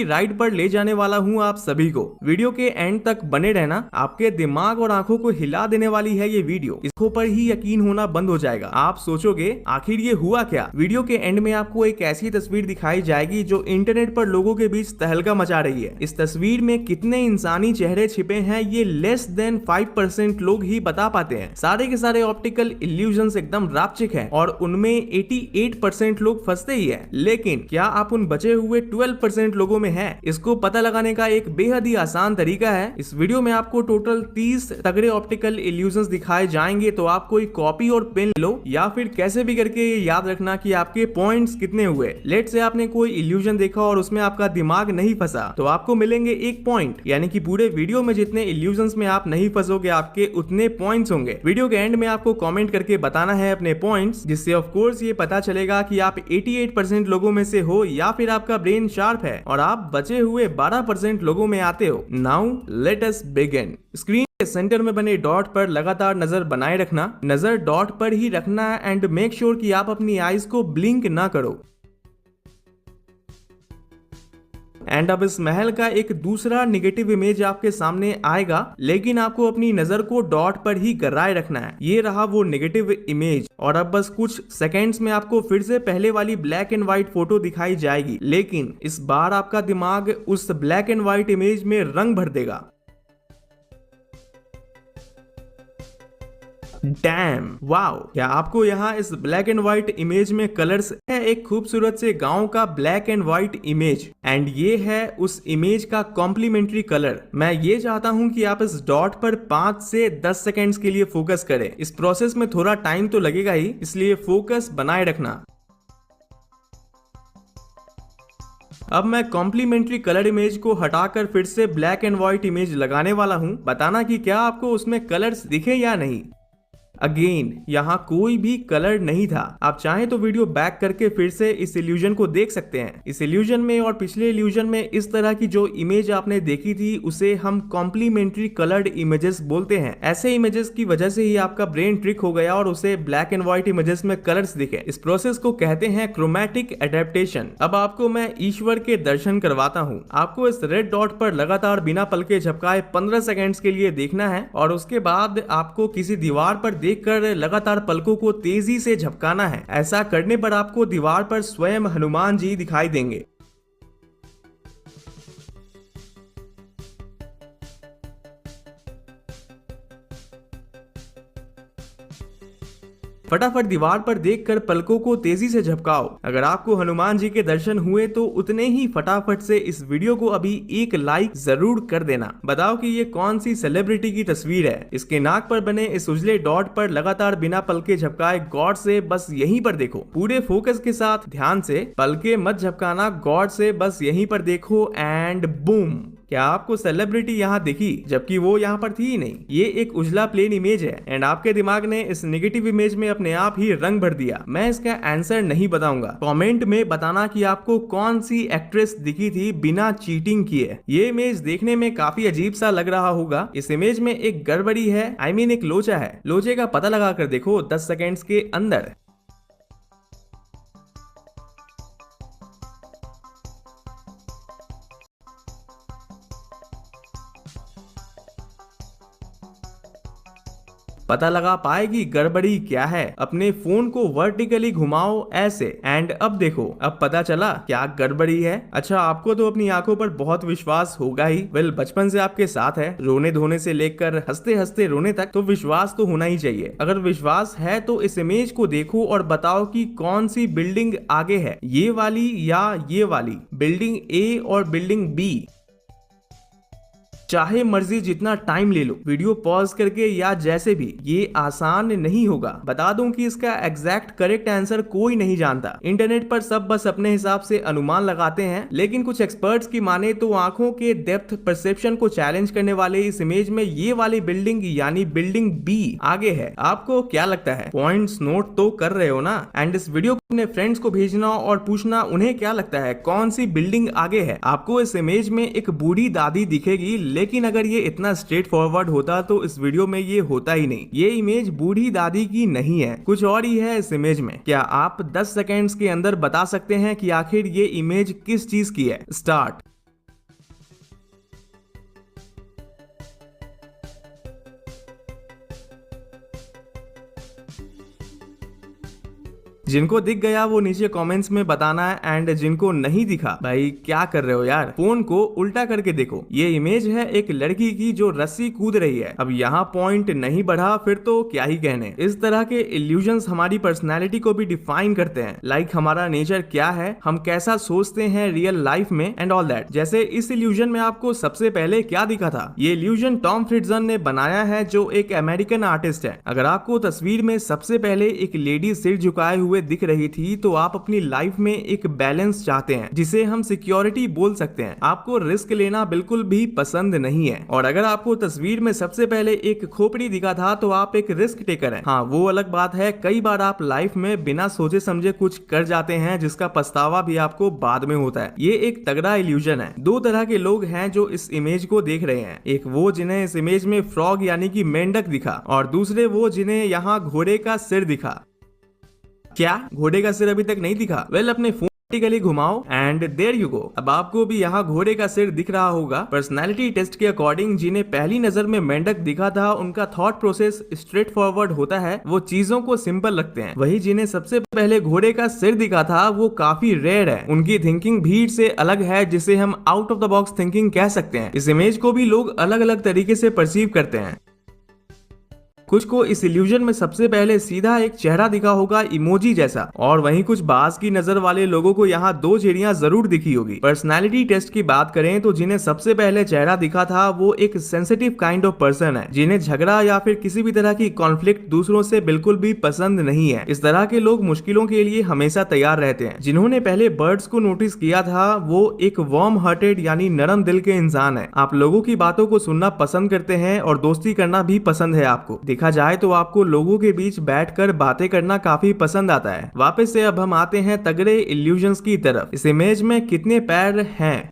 Ride पर ले जाने वाला हूं आप सभी को। वीडियो के एंड तक बने रहना, आपके दिमाग और आंखों को हिला देने वाली है ये वीडियो। इसको पर ही यकीन होना बंद हो जाएगा। आप सोचोगे आखिर ये हुआ क्या। वीडियो के एंड में आपको एक ऐसी तस्वीर दिखाई जाएगी जो इंटरनेट पर लोगों के बीच तहलका मचा रही है। इस तस्वीर में कितने इंसानी चेहरे छिपे हैं ये लेस देन 5% लोग ही बता पाते हैं। सारे के सारे ऑप्टिकल इल्यूजन्स एकदम रापचिक है और उनमें 88% लोग फंसते ही है। लेकिन क्या आप उन बचे हुए 12% लोगों में है? इसको पता लगाने का एक बेहद ही आसान तरीका है। इस वीडियो में आपको टोटल 30 तगड़े ऑप्टिकल इल्यूजन्स दिखाए जाएंगे, तो आप कोई कॉपी और पेन लो या फिर कैसे भी करके ये याद रखना कि आपके पॉइंट्स कितने हुए। लेट से आपने कोई इल्यूजन देखा और उसमें आपका दिमाग नहीं फंसा तो आपको मिलेंगे 1 पॉइंट, यानी कि पूरे वीडियो में जितने इल्यूजन्स में आप नहीं फंसोगे आपके उतने पॉइंट्स होंगे। वीडियो के एंड में आपको कमेंट करके बताना है अपने पॉइंट्स, जिससे ऑफ कोर्स ये पता चलेगा कि आप 88% लोगों में से हो या फिर आपका ब्रेन शार्प है और आप बचे हुए 12% लोगों में आते हो। Now let us begin. Screen के सेंटर में बने डॉट पर लगातार नजर बनाए रखना। नजर डॉट पर ही रखना है एंड मेक श्योर कि आप अपनी आईज को ब्लिंक ना करो। एंड अब इस महल का एक दूसरा नेगेटिव इमेज आपके सामने आएगा, लेकिन आपको अपनी नजर को डॉट पर ही गराए रखना है। ये रहा वो नेगेटिव इमेज और अब बस कुछ सेकंड्स में आपको फिर से पहले वाली ब्लैक एंड व्हाइट फोटो दिखाई जाएगी, लेकिन इस बार आपका दिमाग उस ब्लैक एंड व्हाइट इमेज में रंग भर देगा। डैम, वाओ, क्या आपको यहाँ इस ब्लैक एंड व्हाइट इमेज में कलर्स है? एक खूबसूरत से गांव का black and white image and ये है उस इमेज का कॉम्प्लीमेंट्री कलर। मैं ये चाहता हूं कि आप इस डॉट पर 5 से 10 सेकेंड्स के लिए फोकस करें। इस प्रोसेस में थोड़ा टाइम तो लगेगा ही, इसलिए फोकस बनाए रखना। अब मैं कॉम्प्लीमेंट्री कलर इमेज को हटाकर फिर से ब्लैक एंड व्हाइट इमेज लगाने वाला हूं। बताना कि क्या आपको उसमें कलर्स दिखे या नहीं। अगेन यहाँ कोई भी कलर नहीं था। आप चाहें तो वीडियो बैक करके फिर से इस इल्यूजन को देख सकते हैं। इस इल्यूजन में और पिछले इल्यूजन में इस तरह की जो इमेज आपने देखी थी उसे हम कॉम्प्लीमेंट्री कलर्ड इमेजेस बोलते हैं। ऐसे इमेजेस की वजह से ही आपका ब्रेन ट्रिक हो गया और उसे ब्लैक एंड व्हाइट इमेजेस में कलर्स दिखे। इस प्रोसेस को कहते हैं क्रोमैटिक एडेप्टेशन। अब आपको मैं ईश्वर के दर्शन करवाता हूँ। आपको इस रेड डॉट पर लगातार बिना पल के झपकाए 15 सेकेंड्स के लिए देखना है और उसके बाद आपको किसी दीवार पर देखकर लगातार पलकों को तेजी से झपकाना है। ऐसा करने पर आपको दीवार पर स्वयं हनुमान जी दिखाई देंगे। फटाफट दीवार पर देखकर पलकों को तेजी से झपकाओ। अगर आपको हनुमान जी के दर्शन हुए तो उतने ही फटाफट से इस वीडियो को अभी एक लाइक जरूर कर देना। बताओ कि ये कौन सी सेलिब्रिटी की तस्वीर है। इसके नाक पर बने इस उजले डॉट पर लगातार बिना पलके झपकाए गॉड से बस यहीं पर देखो। पूरे फोकस के साथ ध्यान से, पलके मत झपकाना, गॉड से बस यहीं पर देखो एंड बूम। क्या आपको सेलिब्रिटी यहाँ दिखी जबकि वो यहाँ पर थी ही नहीं? ये एक उजला प्लेन इमेज है एंड आपके दिमाग ने इस नेगेटिव इमेज में अपने आप ही रंग भर दिया। मैं इसका आंसर नहीं बताऊंगा। कमेंट में बताना कि आपको कौन सी एक्ट्रेस दिखी थी बिना चीटिंग किए। ये इमेज देखने में काफी अजीब सा लग रहा होगा। इस इमेज में एक गड़बड़ी है, आई मीन एक लोचा है। लोचे का पता लगा कर देखो 10 सेकेंड्स के अंदर। पता लगा पाएगी गड़बड़ी क्या है। अपने फोन को वर्टिकली घुमाओ ऐसे एंड अब देखो, अब पता चला क्या गड़बड़ी है। अच्छा, आपको तो अपनी आंखों पर बहुत विश्वास होगा ही। वेल, बचपन से आपके साथ है, रोने धोने से लेकर हंसते हंसते रोने तक, तो विश्वास तो होना ही चाहिए। अगर विश्वास है तो इस इमेज को देखो और बताओ कि कौन सी बिल्डिंग आगे है, ये वाली या ये वाली, बिल्डिंग ए और बिल्डिंग बी। चाहे मर्जी जितना टाइम ले लो, वीडियो पॉज करके या जैसे भी, ये आसान नहीं होगा। बता दूं कि इसका एग्जैक्ट करेक्ट आंसर कोई नहीं जानता। इंटरनेट पर सब बस अपने हिसाब से अनुमान लगाते हैं, लेकिन कुछ एक्सपर्ट्स की माने तो आंखों के डेप्थ परसेप्शन को चैलेंज करने वाले इस इमेज में ये वाली बिल्डिंग यानी बिल्डिंग बी आगे है। आपको क्या लगता है? पॉइंट्स नोट तो कर रहे हो ना? एंड इस वीडियो को अपने फ्रेंड्स को भेजना और पूछना उन्हें क्या लगता है कौन सी बिल्डिंग आगे है। आपको इस इमेज में एक बूढ़ी दादी दिखेगी, लेकिन अगर ये इतना स्ट्रेट फॉरवर्ड होता तो इस वीडियो में ये होता ही नहीं। ये इमेज बूढ़ी दादी की नहीं है, कुछ और ही है इस इमेज में। क्या आप 10 सेकेंड्स के अंदर बता सकते हैं कि आखिर ये इमेज किस चीज की है? स्टार्ट। जिनको दिख गया वो नीचे कमेंट्स में बताना है, एंड जिनको नहीं दिखा भाई क्या कर रहे हो यार, फोन को उल्टा करके देखो। ये इमेज है एक लड़की की जो रस्सी कूद रही है। अब यहाँ पॉइंट नहीं बढ़ा फिर तो क्या ही कहने। इस तरह के इल्यूजन्स हमारी पर्सनैलिटी को भी डिफाइन करते हैं, लाइक हमारा नेचर क्या है, हम कैसा सोचते हैं रियल लाइफ में एंड ऑल दैट। जैसे इस इल्यूजन में आपको सबसे पहले क्या दिखा था? ये इल्यूजन टॉम फ्रिट्जन ने बनाया है जो एक अमेरिकन आर्टिस्ट है। अगर आपको तस्वीर में सबसे पहले एक लेडी सिर झुकाए हुए दिख रही थी तो आप अपनी लाइफ में एक बैलेंस चाहते हैं जिसे हम सिक्योरिटी बोल सकते हैं। आपको रिस्क लेना बिल्कुल भी पसंद नहीं है। और अगर आपको तस्वीर में सबसे पहले एक खोपड़ी दिखा था तो आप एक रिस्क टेकर हैं। हाँ वो अलग बात है, कई बार आप लाइफ में बिना सोचे समझे कुछ कर जाते हैं जिसका पछतावा भी आपको बाद में होता है। ये एक तगड़ा इल्यूजन है। दो तरह के लोग हैं जो इस इमेज को देख रहे हैं, एक वो जिन्हें इस इमेज में फ्रॉग यानी कि मेंढक दिखा, और दूसरे वो जिन्हें यहाँ घोड़े का सिर दिखा। क्या घोड़े का सिर अभी तक नहीं दिखा? वेल अपने फोन वर्टिकली घुमाओ एंड देयर यू गो। अब आपको भी यहाँ घोड़े का सिर दिख रहा होगा। पर्सनालिटी टेस्ट के अकॉर्डिंग जिन्हें पहली नजर में मेंढक दिखा था उनका थॉट प्रोसेस स्ट्रेट फॉरवर्ड होता है, वो चीजों को सिंपल रखते हैं। वही जिन्हें सबसे पहले घोड़े का सिर दिखा था वो काफी रेयर है, उनकी थिंकिंग भीड़ से अलग है, जिसे हम out of the box thinking कह सकते हैं। इस इमेज को भी लोग अलग अलग तरीके से परसीव करते हैं। कुछ को इस इल्यूजन में सबसे पहले सीधा एक चेहरा दिखा होगा इमोजी जैसा, और वहीं कुछ बाज की नजर वाले लोगों को यहाँ दो चिड़ियां जरूर दिखी होगी। पर्सनालिटी टेस्ट की बात करें तो जिन्हें सबसे पहले चेहरा दिखा था वो एक सेंसिटिव काइंड ऑफ पर्सन है, जिन्हें झगड़ा या फिर किसी भी तरह की कॉन्फ्लिक्ट दूसरों से बिल्कुल भी पसंद नहीं है। इस तरह के लोग मुश्किलों के लिए हमेशा तैयार रहते हैं। जिन्होंने पहले बर्ड्स को नोटिस किया था वो एक वार्म हार्टेड यानी नरम दिल के इंसान है। आप लोगों की बातों को सुनना पसंद करते हैं और दोस्ती करना भी पसंद है आपको। देखा जाए तो आपको लोगों के बीच बैठकर बातें करना काफी पसंद आता है। वापस से अब हम आते हैं तगड़े इल्यूजन्स की तरफ। इस इमेज में कितने पैर हैं?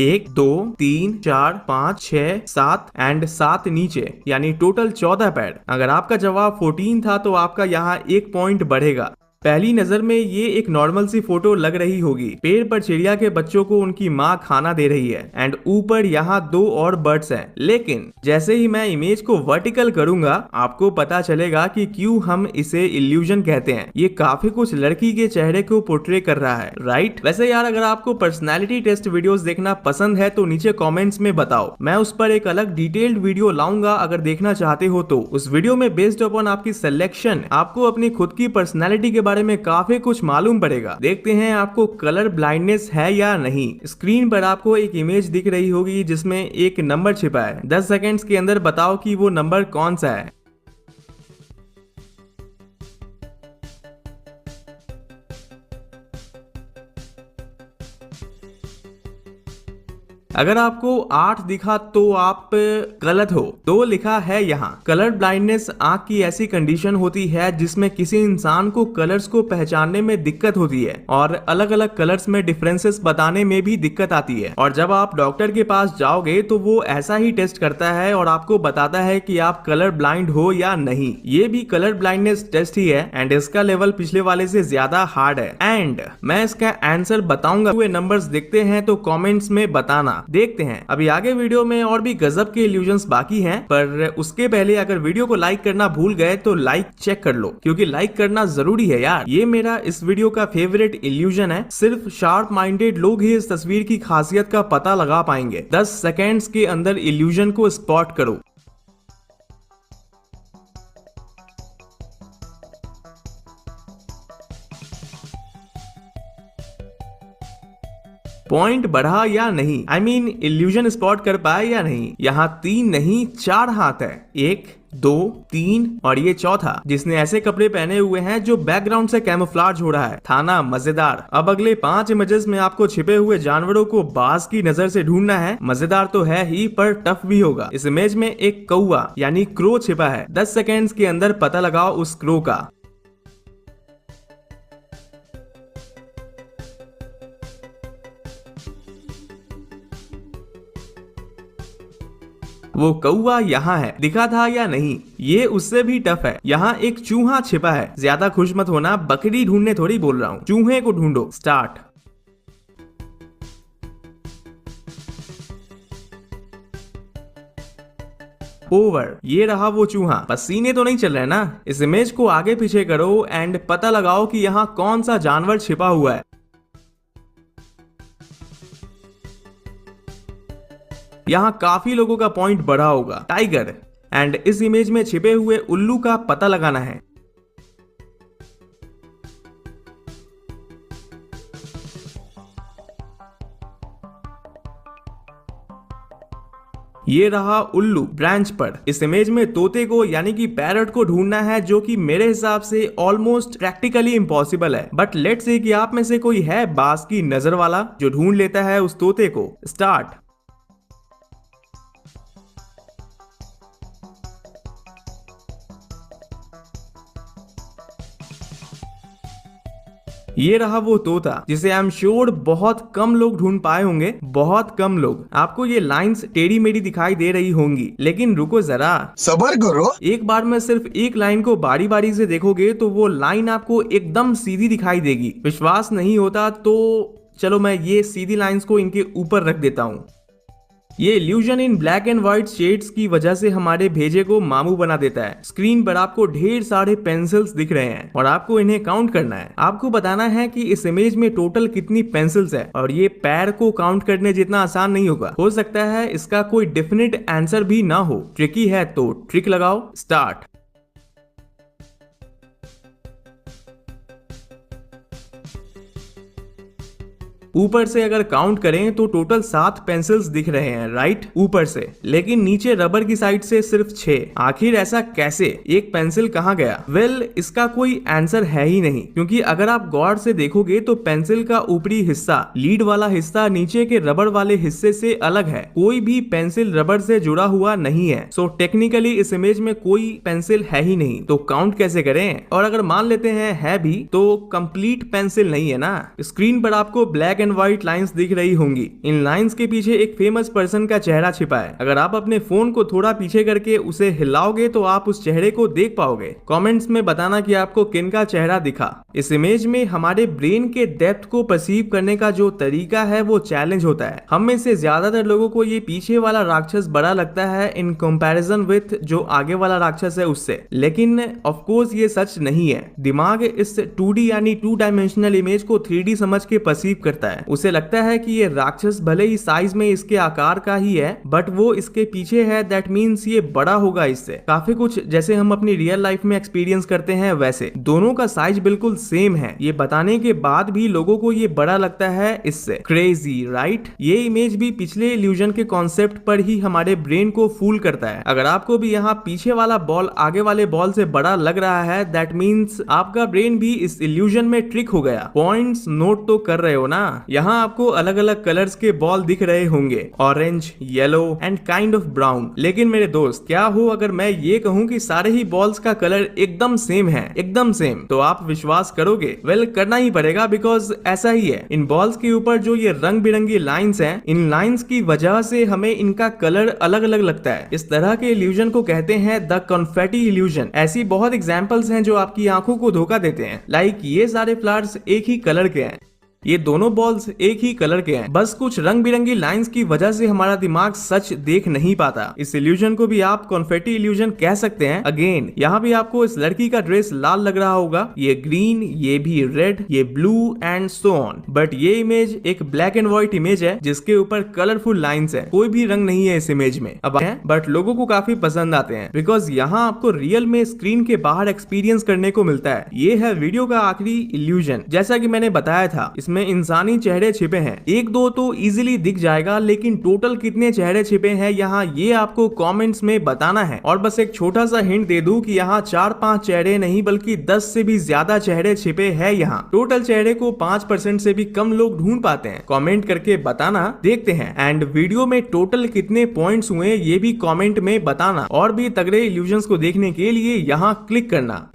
1 2 3 4 5 6 7 एंड 7 नीचे, यानी टोटल 14 पैर। अगर आपका जवाब 14 था तो आपका यहाँ 1 पॉइंट बढ़ेगा। पहली नजर में ये एक नॉर्मल सी फोटो लग रही होगी। पेड़ पर चिड़िया के बच्चों को उनकी माँ खाना दे रही है एंड ऊपर यहाँ 2 और बर्ड्स हैं। लेकिन जैसे ही मैं इमेज को वर्टिकल करूंगा आपको पता चलेगा कि क्यों हम इसे इल्यूजन कहते हैं। ये काफी कुछ लड़की के चेहरे को पोर्ट्रे कर रहा है, राइट? वैसे यार अगर आपको पर्सनैलिटी टेस्ट वीडियोस देखना पसंद है तो नीचे कॉमेंट्स में बताओ, मैं उस पर एक अलग डिटेल्ड वीडियो लाऊंगा। अगर देखना चाहते हो तो उस वीडियो में बेस्ड अपॉन आपकी सिलेक्शन आपको अपनी खुद की पर्सनैलिटी के बारे में काफी कुछ मालूम पड़ेगा। देखते हैं आपको कलर ब्लाइंडनेस है या नहीं। स्क्रीन पर आपको एक इमेज दिख रही होगी जिसमें एक नंबर छिपा है। 10 सेकंड्स के अंदर बताओ कि वो नंबर कौन सा है। अगर आपको 8 दिखा तो आप गलत हो। 2 लिखा है यहाँ। कलर ब्लाइंडनेस आंख की ऐसी कंडीशन होती है जिसमें किसी इंसान को कलर्स को पहचानने में दिक्कत होती है और अलग अलग कलर्स में डिफरेंसेस बताने में भी दिक्कत आती है। और जब आप डॉक्टर के पास जाओगे तो वो ऐसा ही टेस्ट करता है और आपको बताता है कि आप कलर ब्लाइंड हो या नहीं। ये भी कलर ब्लाइंडनेस टेस्ट ही है एंड इसका लेवल पिछले वाले से ज्यादा हार्ड है। एंड मैं इसका आंसर बताऊंगा। हुए नंबर्स दिखते हैं तो कमेंट्स में बताना। देखते हैं अभी आगे वीडियो में और भी गजब के इल्यूजन्स बाकी हैं, पर उसके पहले अगर वीडियो को लाइक करना भूल गए तो लाइक चेक कर लो, क्योंकि लाइक करना जरूरी है यार। ये मेरा इस वीडियो का फेवरेट इल्यूजन है। सिर्फ शार्प माइंडेड लोग ही इस तस्वीर की खासियत का पता लगा पाएंगे। 10 सेकेंड्स के अंदर इल्यूजन को स्पॉट करो। पॉइंट बढ़ा या नहीं? आई मीन इल्यूजन स्पॉट कर पाए या नहीं? यहाँ 3 नहीं 4 हाथ है। 1 2 3 और ये चौथा, जिसने ऐसे कपड़े पहने हुए हैं जो बैकग्राउंड से कैमोफ्लेज हो रहा है। था ना मजेदार? अब अगले 5 इमेजेस में आपको छिपे हुए जानवरों को बाज की नजर से ढूंढना है। मजेदार तो है ही पर टफ भी होगा। इस इमेज में एक कौवा यानी क्रो छिपा है। 10 सेकेंड्स के अंदर पता लगाओ उस क्रो का। वो कौवा यहाँ है। दिखा था या नहीं? ये उससे भी टफ है। यहाँ एक चूहा छिपा है। ज्यादा खुश मत होना, बकरी ढूंढने थोड़ी बोल रहा हूँ, चूहे को ढूंढो। स्टार्ट। ओवर। ये रहा वो चूहा। पसीने तो नहीं चल रहे ना। इस इमेज को आगे पीछे करो एंड पता लगाओ कि यहाँ कौन सा जानवर छिपा हुआ है। यहाँ काफी लोगों का पॉइंट बढ़ा होगा, टाइगर। एंड इस इमेज में छिपे हुए उल्लू का पता लगाना है। ये रहा उल्लू ब्रांच पर। इस इमेज में तोते को यानी कि पैरट को ढूंढना है, जो कि मेरे हिसाब से ऑलमोस्ट प्रैक्टिकली इम्पॉसिबल है। बट लेट्स से कि आप में से कोई है बाज की नजर वाला जो ढूंढ लेता है उस तोते को। स्टार्ट। ये रहा वो तोता जिसे आई एम श्योर बहुत कम लोग ढूंढ पाए होंगे, बहुत कम लोग। आपको ये लाइंस टेढ़ी मेढ़ी दिखाई दे रही होंगी, लेकिन रुको जरा, सब्र करो। एक बार में सिर्फ एक लाइन को बारी बारी से देखोगे तो वो लाइन आपको एकदम सीधी दिखाई देगी। विश्वास नहीं होता तो चलो मैं ये सीधी लाइंस को इनके ऊपर रख देता हूँ। ये illusion in black and white shades की वजह से हमारे भेजे को मामू बना देता है। स्क्रीन पर आपको ढेर सारे पेंसिल्स दिख रहे हैं और आपको इन्हें काउंट करना है। आपको बताना है कि इस इमेज में टोटल कितनी पेंसिल्स है, और ये पैर को काउंट करने जितना आसान नहीं होगा। हो सकता है इसका कोई डेफिनेट आंसर भी ना हो। ट्रिकी है तो ट्रिक लगाओ। स्टार्ट। ऊपर से अगर काउंट करें तो टोटल 7 पेंसिल्स दिख रहे हैं, राइट, ऊपर से। लेकिन नीचे रबर की साइड से सिर्फ 6। आखिर ऐसा कैसे? एक पेंसिल कहाँ गया? वेल, इसका कोई आंसर है ही नहीं, क्योंकि अगर आप गौर से देखोगे तो पेंसिल का ऊपरी हिस्सा, लीड वाला हिस्सा, नीचे के रबर वाले हिस्से से अलग है। कोई भी पेंसिल रबर से जुड़ा हुआ नहीं है। सो टेक्निकली इस इमेज में कोई पेंसिल है ही नहीं, तो काउंट कैसे करें? और अगर मान लेते हैं है भी, तो कंप्लीट पेंसिल नहीं है ना। स्क्रीन पर आपको ब्लैक एंड व्हाइट लाइंस दिख रही होंगी। इन लाइंस के पीछे एक फेमस पर्सन का चेहरा छिपा है। अगर आप अपने फोन को थोड़ा पीछे करके उसे हिलाओगे तो आप उस चेहरे को देख पाओगे। कमेंट्स में बताना कि आपको किनका चेहरा दिखा। इस इमेज में हमारे ब्रेन के डेप्थ को परसीव करने का जो तरीका है वो चैलेंज होता है। हम में से ज्यादातर लोगों को ये पीछे वाला राक्षस बड़ा लगता है इन कंपैरिजन विथ जो आगे वाला राक्षस है उससे, लेकिन ऑफ कोर्स ये सच नहीं है। दिमाग इस 2D यानी 2 डायमेंशनल इमेज को 3D समझ के परसीव करता है। उसे लगता है कि ये राक्षस भले ही साइज में इसके आकार का ही है, बट वो इसके पीछे है, दैट मीन्स ये बड़ा होगा इससे। काफी कुछ जैसे हम अपनी रियल लाइफ में एक्सपीरियंस करते हैं वैसे। दोनों का साइज बिल्कुल सेम है, ये बताने के बाद भी लोगों को ये बड़ा लगता है इससे। Crazy, right? ये इमेज भी पिछले इल्यूजन के कॉन्सेप्ट पर ही हमारे ब्रेन को फूल करता है। अगर आपको भी यहाँ पीछे वाला बॉल आगे वाले बॉल से बड़ा लग रहा है, दैट मीन्स आपका ब्रेन भी इस इल्यूजन में ट्रिक हो गया। पॉइंट्स नोट तो कर रहे हो ना? यहाँ आपको अलग अलग कलर्स के बॉल दिख रहे होंगे, orange, yellow and kind of brown. लेकिन मेरे दोस्त, क्या हो अगर मैं ये कहूँ कि सारे ही बॉल्स का कलर एकदम सेम है, एकदम सेम, तो आप विश्वास करोगे? वेल, करना ही पड़ेगा, बिकॉज ऐसा ही है। इन बॉल्स के ऊपर जो ये रंग बिरंगी लाइंस हैं, इन लाइंस की वजह से हमें इनका कलर अलग अलग लगता है। इस तरह के इल्यूजन को कहते हैं द कॉन्फेटी इल्यूजन। ऐसी बहुत एग्जांपल्स हैं जो आपकी आंखों को धोखा देते हैं। लाइक ये सारे फ्लावर्स एक ही कलर के हैं, ये दोनों बॉल्स एक ही कलर के हैं, बस कुछ रंग बिरंगी लाइंस की वजह से हमारा दिमाग सच देख नहीं पाता। इस इल्यूजन को भी आप कॉन्फेटी इल्यूजन कह सकते हैं। अगेन, यहाँ भी आपको इस लड़की का ड्रेस लाल लग रहा होगा, ये ग्रीन, ये भी रेड, ये blue and so on. But ये इमेज एक ब्लैक एंड व्हाइट इमेज है जिसके ऊपर कलरफुल लाइन्स है। कोई भी रंग नहीं है इस इमेज में। अब है, बट लोगों को काफी पसंद आते हैं, बिकॉज यहाँ आपको रियल में स्क्रीन के बाहर एक्सपीरियंस करने को मिलता है। ये है वीडियो का आखिरी इल्यूजन। जैसा कि मैंने बताया था, इसमें इंसानी चेहरे छिपे हैं। एक दो तो इजीली दिख जाएगा, लेकिन टोटल कितने चेहरे छिपे हैं यहाँ ये आपको कमेंट्स में बताना है। और बस एक छोटा सा हिंट दे दूं कि यहाँ 4-5 चेहरे नहीं बल्कि 10 से भी ज्यादा चेहरे छिपे हैं यहाँ। टोटल चेहरे को 5% से भी कम लोग ढूंढ पाते हैं। कमेंट करके बताना, देखते हैं। एंड वीडियो में टोटल कितने पॉइंट्स हुए ये भी कमेंट में बताना। और भी तगड़े इल्यूजन्स को देखने के लिए यहाँ क्लिक करना।